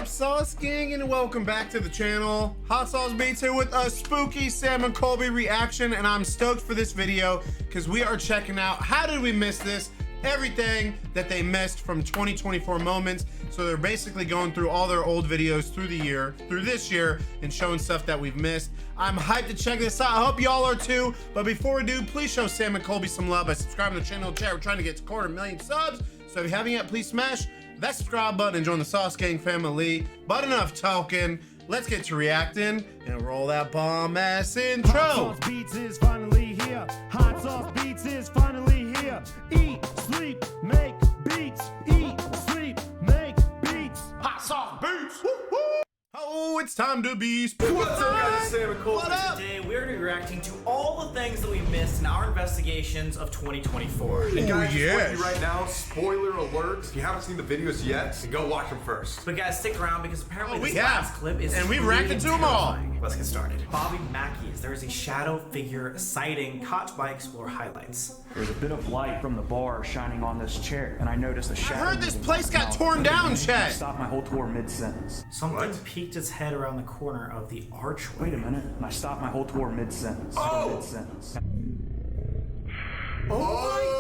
up, Sauce Gang, and welcome back to the channel. Hot Sauce Beats here with a spooky Sam and Colby reaction, and I'm stoked for this video because we are checking out how did we miss this, everything that they missed from 2024 moments. So they're basically going through all their old videos through this year, and showing stuff that we've missed. I'm hyped to check this out. I hope y'all are too. But before we do, please show Sam and Colby some love by subscribing to the channel and chat. We're trying to get to 250,000 subs. So if you haven't yet, please smash that subscribe button and join the Sauce Gang family. But enough talking. Let's get to reacting and roll that bomb ass intro. Hot Sauce Beats is finally here. Hot Sauce Beats is finally here. Eat, sleep, make beats. Eat, sleep, make beats. Hot Sauce Beats. Woo, woo. Oh, it's time to be spooky. What's up, guys? It's Sam and Colby. What up? Today we're going to be reacting to all the things that we missed in our investigations of 2024. yes. And guys, Just warning you right now, spoiler alert. If you haven't seen the videos yet, go watch them first. But guys, stick around because apparently we this last have. clip is And we've really reacted to them all. terrifying. Let's get started. Bobby Mackey's. There is a shadow figure sighting caught by Explore highlights. There's a bit of light from the bar shining on this chair, and I noticed a shadow. heard this moving place got out. torn down, I Chad. stopped my whole tour mid-sentence. Something What? peeked its head around the corner of the archway. Wait a minute, and I stopped my whole tour mid-sentence. Oh! Mid-sentence.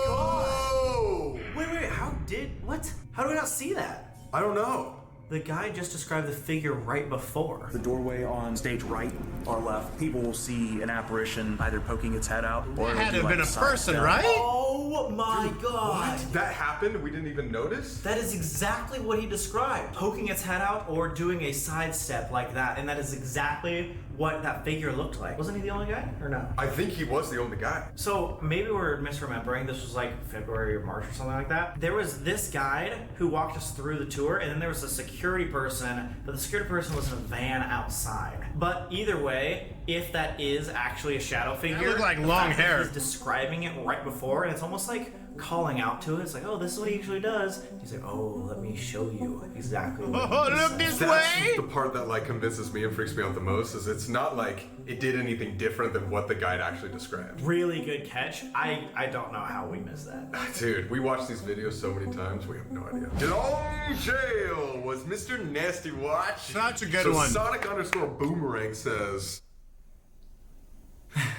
Oh! Wait, how do we not see that? I don't know. The guy just described the figure right before. The doorway on stage right or left, people will see an apparition either poking its head out or It had to it'll have been be like a side person, step. right? Oh my god! That happened? We didn't even notice? That is exactly what he described. Poking its head out or doing a sidestep like that. And that is exactly what that figure looked like. Wasn't he the only guy? Or no? I think he was the only guy. So maybe we're misremembering. This was like February or March or something like that. There was this guide who walked us through the tour, and then there was a security person, but the security person was in a van outside. But either way, if that is actually a shadow figure, looked like the long fact that hair. he's describing it right before, and it's almost like calling out to it. It's like, oh, this is what he usually does. He's like, oh, let me show you exactly what Oh, he look said. this That's way. the part that like convinces me and freaks me out the most, is it's not like it did anything different than what the guide actually described. Really good catch. I don't know how we missed that. Dude, we watched these videos so many times, we have no idea. Geelong Jail was Mr. Nasty Watch. Such a good so one. Sonic_Boomerang says,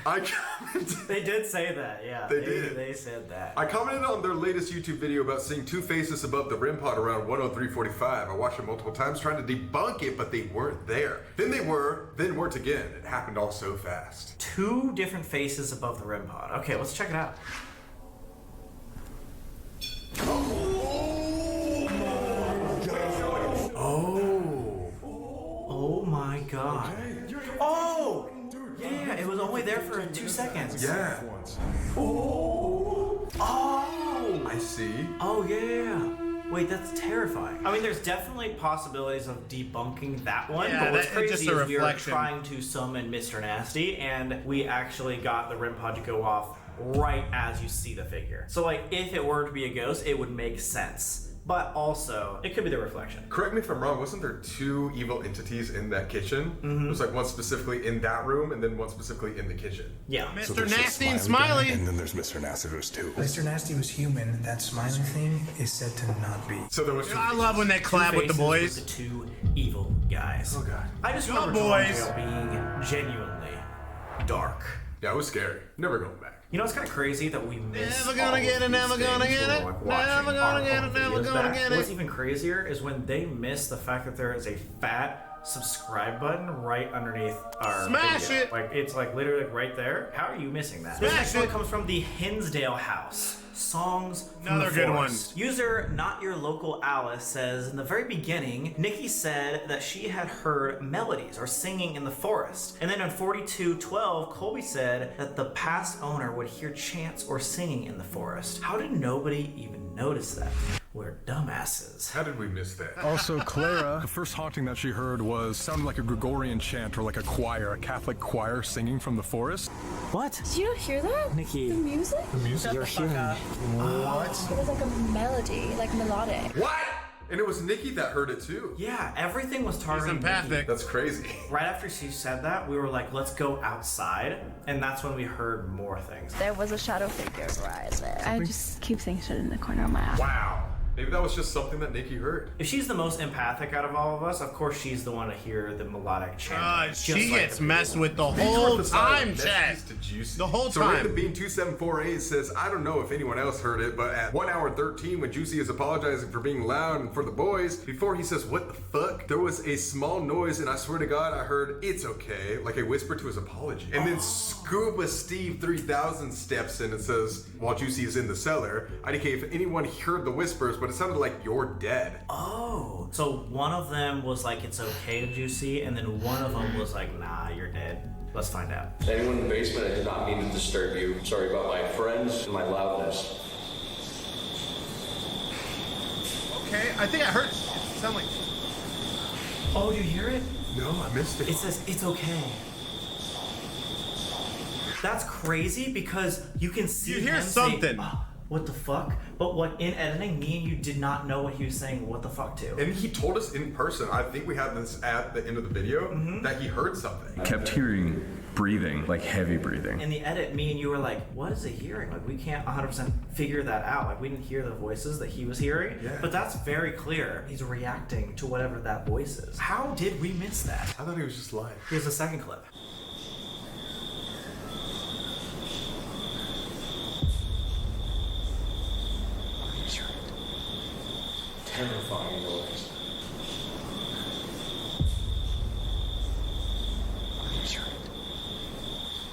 I commented. They did say that, yeah. They did. They said that. I commented on their latest YouTube video about seeing two faces above the REM pod around 103.45. I watched it multiple times trying to debunk it, but they weren't there. Then they were, then weren't again. It happened all so fast. Two different faces above the REM pod. Okay, let's check it out. Oh my god. Oh! Yeah, it was only there for 2 seconds. Yeah. Oh! I see. Oh yeah. Wait, that's terrifying. I mean, there's definitely possibilities of debunking that one, Yeah, but what's that's crazy just is a we were reflection. trying to summon Mr. Nasty, and we actually got the REM pod to go off right as you see the figure. So like, if it were to be a ghost, it would make sense. But also, it could be the reflection. Correct me if I'm wrong, wasn't there two evil entities in that kitchen? It was like one specifically in that room and then one specifically in the kitchen. Yeah. Mr. there's a Nasty and guy, Smiley. and then there's Mr. Nasty who's too. Mr. Nasty was human. That smiling thing is said to not be. So there was two. I love when they collab with the Faces boys. the two evil guys. Oh god. I just Go remember boys. Geelong Jail being genuinely dark. Yeah, it was scary. Never going back. You know, it's kind of crazy that we missed. Never gonna get it, never gonna get it. Never gonna get it, never gonna get it. What's even crazier is when they miss the fact that there is a fat subscribe button right underneath our Smash video. it! Like, it's like literally right there. How are you missing that? Smash This next one it! comes from the Hinsdale House. Songs from Another the good one. forest. User Not Your Local Alice says, in the very beginning, Nikki said that she had heard melodies or singing in the forest. And then in 4212, Colby said that the past owner would hear chants or singing in the forest. How did nobody even notice that? We're dumbasses. How did we miss that? Also, Clara, the first haunting that she heard sounded like a Gregorian chant or like a choir, a Catholic choir singing from the forest. What? Did you not hear that? Nikki. The music? You're hearing. What? It was like a melody, like melodic. What? And it was Nikki that heard it too. Yeah, everything was targeting Nikki. empathic. That's crazy. Right after she said that, we were like, let's go outside. And that's when we heard more things. There was a shadow figure right there. I just keep seeing shit in the corner of my eye. Wow. Maybe that was just something that Nikki heard. If she's the most empathic out of all of us, of course she's the one to hear the melodic chant. She gets messed with the whole time, Chad. The whole So time. Random Bean 2748 says, I don't know if anyone else heard it, but at 1 hour 13, when Juicy is apologizing for being loud and for the boys, before he says, what the fuck, there was a small noise, and I swear to God, I heard, it's okay, like a whisper to his apology. And then Scuba Steve 3000 steps in and says, while Juicy is in the cellar, IDK, if anyone heard the whispers, but it sounded like you're dead. Oh, so one of them was like, it's okay, Juicy, and then one of them was like, nah, you're dead. Let's find out. Anyone in the basement, I did not mean to disturb you. Sorry about my friends and my loudness. Okay, I think I heard it sound like... Oh, you hear it? No, I missed it. It says, it's okay. That's crazy because you can see You hear him something. Say, what the fuck? But what in editing, me and you did not know what he was saying what the fuck to. And he told us in person, I think we had this at the end of the video, that he heard something. Kept hearing breathing, like heavy breathing. In the edit, me and you were like, what is he hearing? Like, we can't 100% figure that out. Like, we didn't hear the voices that he was hearing. Yeah. But that's very clear. He's reacting to whatever that voice is. How did we miss that? I thought he was just lying. Here's the second clip. Terrifying noise.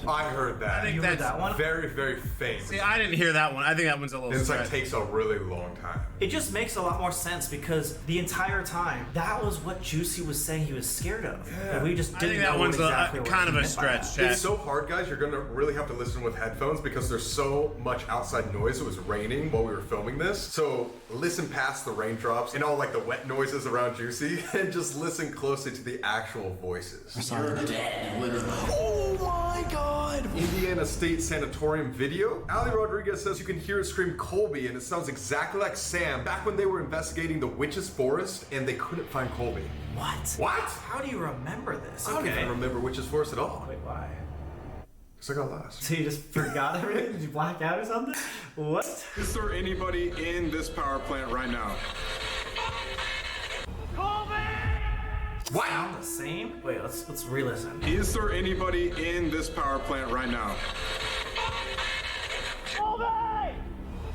I heard that. I think You heard that's that one? Very, very faint. See, I didn't hear that one. I think that one's a little And it's like stretch. takes a really long time. It just makes a lot more sense because the entire time, that was what Juicy was saying he was scared of. Yeah. And we just I didn't think that know one's exactly what kind he of a meant by stretch, that. Chad. It's so hard, guys. You're gonna really have to listen with headphones because there's so much outside noise. It was raining while we were filming this. So listen past the raindrops and all like the wet noises around Juicy and just listen closely to the actual voices. You're dead, literally. Oh my God! Indiana State Sanatorium video. Ali Rodriguez says you can hear it scream Colby and it sounds exactly like Sam back when they were investigating the witch's forest and they couldn't find Colby. What? What? How do you remember this? I don't even remember witch's forest at all. Wait, why? Because I got lost. So you just forgot everything? Did you black out or something? What? Is there anybody in this power plant right now? What? Sound the same? Wait, let's re-listen. Is there anybody in this power plant right now? Colby!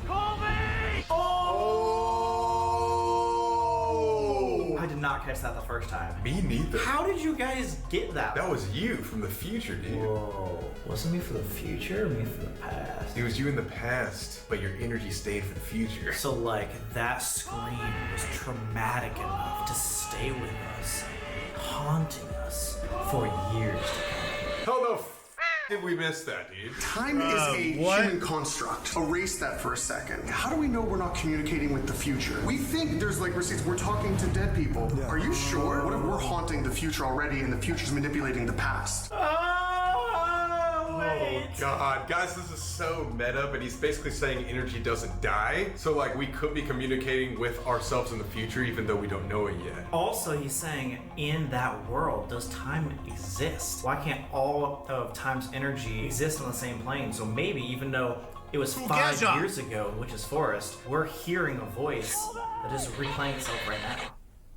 Colby! Oh! I did not catch that the first time. Me neither. How did you guys get that? That was you from the future, dude. Whoa. Was it me for the future or me for the past? It was you in the past, but your energy stayed for the future. So like that scream was traumatic enough to stay with us, haunting us for years to come. How the f did we miss that, dude? Time is a what? human construct. Erase that for a second. How do we know we're not communicating with the future? We think there's like receipts. We're talking to dead people. Are you sure? What if we're haunting the future already and the future's manipulating the past? Oh, wait. Oh God, guys, this is so meta, but he's basically saying energy doesn't die. So like we could be communicating with ourselves in the future even though we don't know it yet. Also, he's saying in that world, does time exist? Why can't all of time's energy exist on the same plane? So maybe even though it was 5 years ago, which is Forest, we're hearing a voice that is replaying itself right now.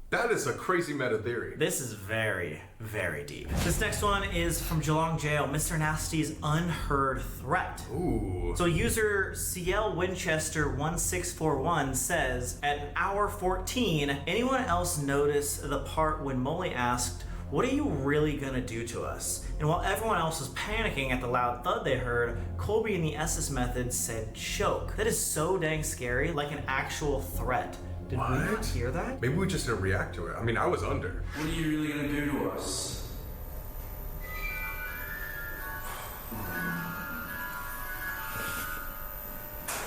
That is a crazy meta theory. This is very, very deep. This next one is from Geelong Jail, Mr. Nasty's unheard threat. Ooh. So user CL Winchester 1641 says, at hour 14, anyone else notice the part when Molly asked, what are you really gonna do to us? And while everyone else was panicking at the loud thud they heard, Colby in the Estus method said choke. That is so dang scary, like an actual threat. Did we not hear that? Maybe we just didn't react to it. I mean, I was under. What are you really gonna do to us?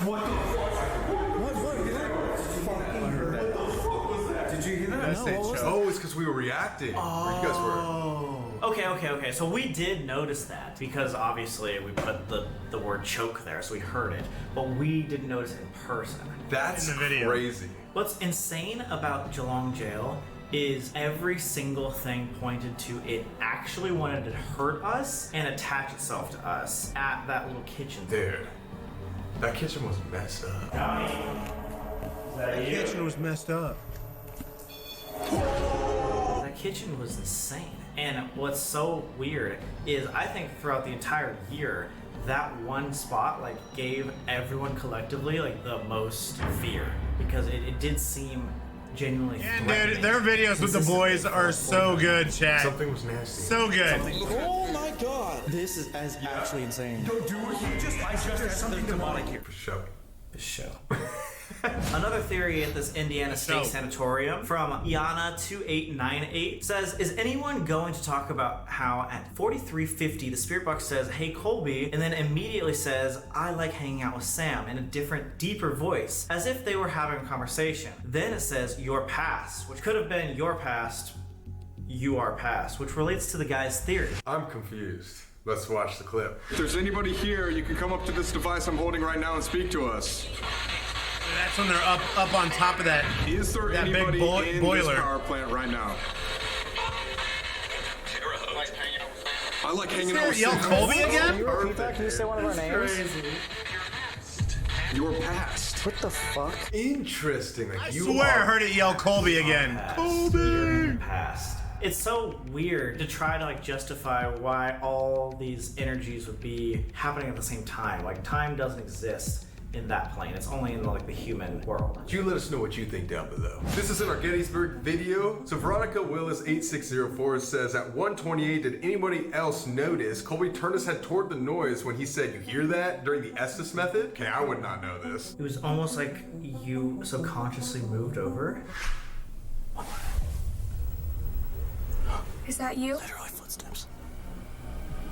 What the fuck? Did you hear that? Oh, it's because we were reacting. Or you guys were. Okay. So we did notice that because obviously we put the word choke there, so we heard it, but we didn't notice it in person. That's In the video. crazy. What's insane about Geelong Jail is every single thing pointed to it actually wanted to hurt us and attach itself to us at that little kitchen. Dude, that kitchen was messed up. The kitchen was messed up. That kitchen was insane. And what's so weird is I think throughout the entire year, that one spot like gave everyone collectively like the most fear because it did seem genuinely threatening. Dude, their videos with the boys are so good, chat. Something was nasty. So good. Oh my god. This is actually insane. Yo, dude, I just there's something demonic here. For sure. The show. Another theory at this Indiana State Sanatorium from Iana2898 says, is anyone going to talk about how at 4350 the spirit box says, hey Colby, and then immediately says, I like hanging out with Sam in a different, deeper voice, as if they were having a conversation. Then it says, your past, which could have been your past, you are past, which relates to the guy's theory. I'm confused. Let's watch the clip. If there's anybody here, you can come up to this device I'm holding right now and speak to us. That's when they're up on top of that. Is there that anybody big in boiler this power plant right now? I like hanging out with Yell Colby again? Can you repeat that? Can you say one of our names? Crazy. Your past. What the fuck? Interesting. Like I swear I heard it yell Colby again. Colby! Past. It's so weird to try to like justify why all these energies would be happening at the same time. Like time doesn't exist in that plane. It's only in like the human world. You let us know what you think down below. This is in our Gettysburg video. So Veronica Willis 8604 says at 1:28, did anybody else notice Colby turned his head toward the noise when he said, you hear that, during the Estus method? Okay, I would not know this. It was almost like you subconsciously moved over. Is that you? Literally footsteps.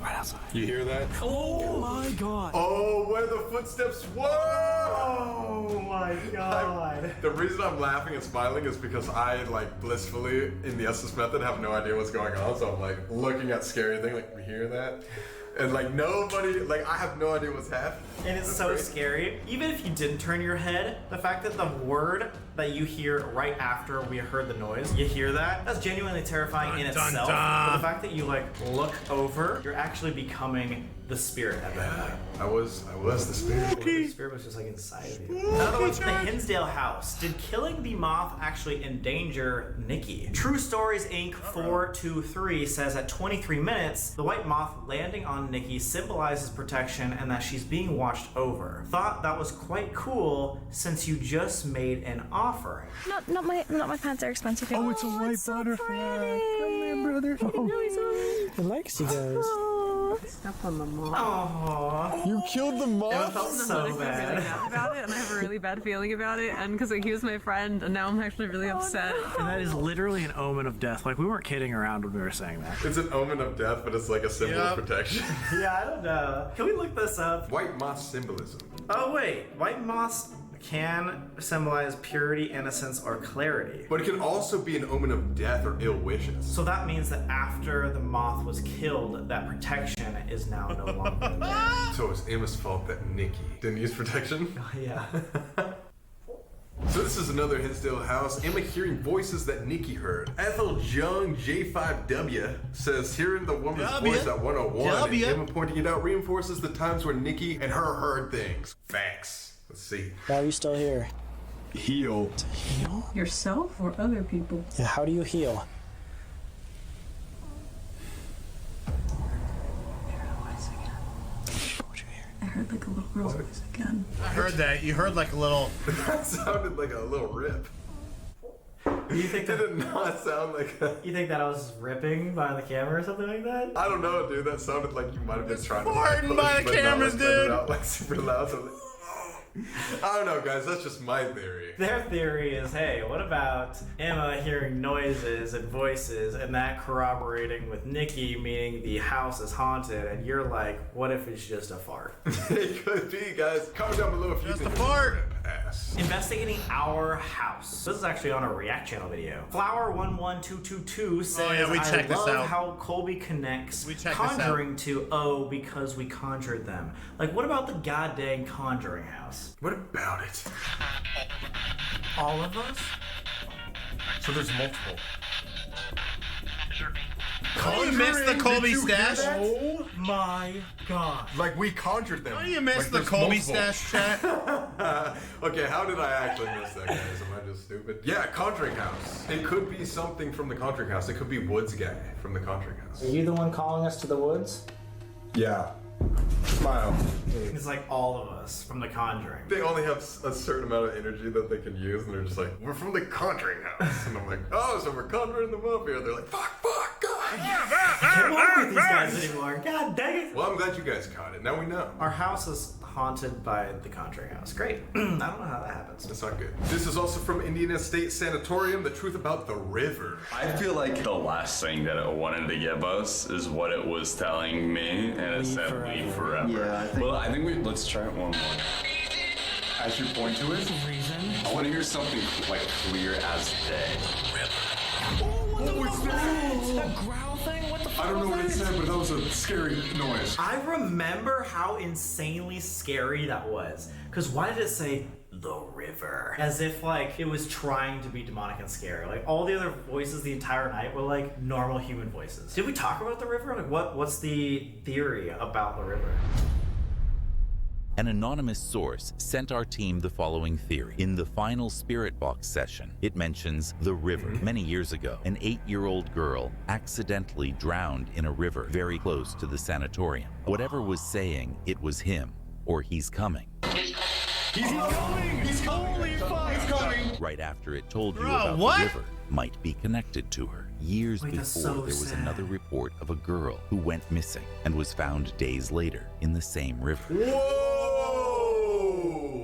Right outside. You hear that? Oh my god. Oh, where the footsteps were! Oh my god. The reason I'm laughing and smiling is because I, like, blissfully, in the Estus method, have no idea what's going on. So I'm, like, looking at scary thing, like, we hear that? And, like, nobody, like, I have no idea what's happening. And it's so scary. Even if you didn't turn your head, the fact that the word that you hear right after we heard the noise, you hear that, that's genuinely terrifying in itself. But the fact that you like look over, you're actually becoming the spirit at that point. I was the spirit. The spirit was just like inside of you. Another one's the Hinsdale house. Did killing the moth actually endanger Nikki? True Stories Inc. 423 says at 23 minutes, the white moth landing on Nikki symbolizes protection and that she's being watched over. Thought that was quite cool since you just made an offering. Not my pants are expensive. Oh, it's a white butterfly. Come here, brother. Oh. He likes you guys. Step on the moth. Aww. You killed the moth? It felt so bad. About it, and I have a really bad feeling about it, and because like, he was my friend, and now I'm actually really upset. And that is literally an omen of death. Like, we weren't kidding around when we were saying that. It's an omen of death, but it's like a symbol of protection. Yeah, I don't know. Can we look this up? White moth symbolism. Oh wait, white moths can symbolize purity, innocence, or clarity. But it can also be an omen of death or ill wishes. So that means that after the moth was killed, that protection is now no longer there. So it's Emma's fault that Nikki didn't use protection? Yeah. So this is another Hinsdale house. Emma hearing voices that Nikki heard. Ethel Jung J5W says hearing the woman's voice at 101 and Emma pointing it out reinforces the times where Nikki and her heard things. Facts. Let's see. Why are you still here? Heal. To heal? Yourself or other people? Yeah, how do you heal? I heard like a little girl's voice again. I heard that. You heard like a little. That sounded like a little rip. You think Did it not sound like a... You think that I was ripping behind the camera or something like that? I don't know, dude. That sounded like you might have been trying to... farting by the cameras, dude. Out like super loud. So like, I don't know, guys. That's just my theory. Their theory is, hey, what about Emma hearing noises and voices and that corroborating with Nikki, meaning the house is haunted, and you're like, what if it's just a fart? It could be, guys. Comment down below if you think it's a fart. Investigating our house. This is actually on a React channel video. Flower11222 says, we checked I this love out. how Colby connects checked this Conjuring to, oh, because we conjured them. Like, what about the goddamn Conjuring house? What about it? All of us? So there's multiple. Oh, you missed the Colby stash. Oh my god. Like we conjured them. Oh, you missed like the Colby multiple. stash, chat. Okay, how did I actually miss that, guys? Am I just stupid? Yeah, Conjuring House. It could be something from the Conjuring House. It could be Woods guy from the Conjuring House. Are you the one calling us to the woods? Yeah. Smile. It's like all of us from The Conjuring. They only have a certain amount of energy that they can use, and they're just like, we're from the Conjuring House. And I'm like, oh, so we're conjuring them up here. They're like, fuck, God. I can't work with these guys anymore. God dang it. Well, I'm glad you guys caught it. Now we know. Our house is haunted by the Conjuring House. Great. I don't know how that happens. That's not good. This is also from Indiana State Sanatorium, the truth about the river. I feel like the last thing that it wanted to give us is what it was telling me, and it said leave forever. Yeah, I think let's try it one more. As you point to it, I want to hear something like clear as day. Growl thing? What the fuck? I don't know what it said, but that was a scary noise. I remember how insanely scary that was. Because why did it say the river? As if like it was trying to be demonic and scary. Like all the other voices the entire night were like normal human voices. Did we talk about the river? Like what's the theory about the river? An anonymous source sent our team the following theory. In the final Spirit Box session, it mentions the river. Many years ago, an 8-year-old girl accidentally drowned in a river very close to the sanatorium. Whatever was saying, it was him, or he's coming. He's coming! He's coming! Holy fuck! He's coming! Right after it told you about the river might be connected to her. Years before, there was another report of a girl who went missing and was found days later in the same river. Whoa!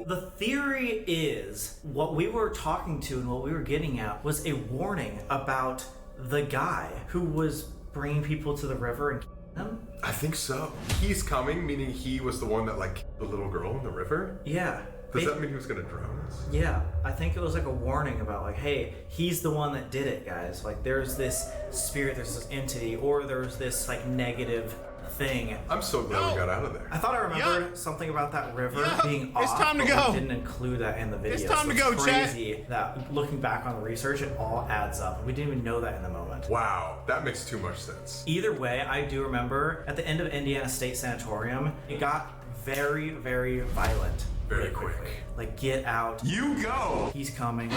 The theory is what we were talking to and what we were getting at was a warning about the guy who was bringing people to the river and killing them. I think so. He's coming, meaning he was the one that like killed the little girl in the river? Yeah. Does that mean he was gonna drown us? Yeah, I think it was like a warning about like, hey, he's the one that did it, guys. Like there's this spirit, there's this entity, or there's this like negative thing. I'm so glad we got out of there. I thought I remembered something about that river being off. It's time to but go. We didn't include that in the video. It's time to go, crazy that looking back on the research, it all adds up. And we didn't even know that in the moment. Wow, that makes too much sense. Either way, I do remember at the end of Indiana State Sanatorium, it got very, very violent. Very quick. Like, get out. You go! He's coming.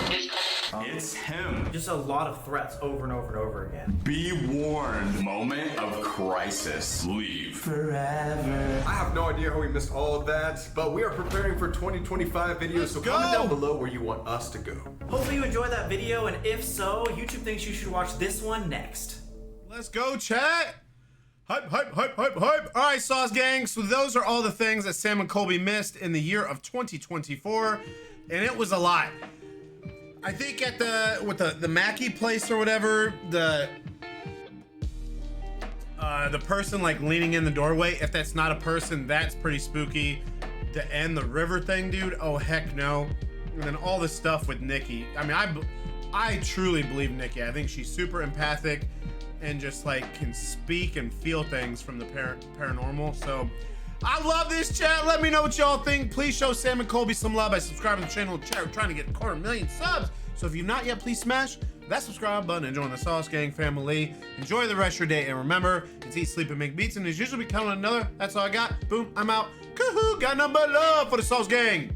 It's him. Just a lot of threats over and over and over again. Be warned. Moment of crisis. Leave. Forever. I have no idea how we missed all of that, but we are preparing for 2025 videos, so comment down below where you want us to go. Hopefully you enjoyed that video, and if so, YouTube thinks you should watch this one next. Let's go, chat. Hype, hype, hype, hype, hype. All right, Sauce Gang. So those are all the things that Sam and Colby missed in the year of 2024, and it was a lot. I think at the Mackie place or whatever, the person like leaning in the doorway, if that's not a person, that's pretty spooky. To end the river thing, dude, oh heck no. And then all this stuff with Nikki. I mean, I truly believe Nikki. I think she's super empathic and just like can speak and feel things from the paranormal. So I love this, chat. Let me know what y'all think. Please show Sam and Colby some love by subscribing to the channel. We're trying to get 250,000 subs. So if you've not yet, please smash that subscribe button and join the Sauce Gang family. Enjoy the rest of your day, and remember, it's eat, sleep, and make beats, and as usual, be counting another. That's all I got. Boom, I'm out. Coo-hoo, got nothing but love for the Sauce Gang.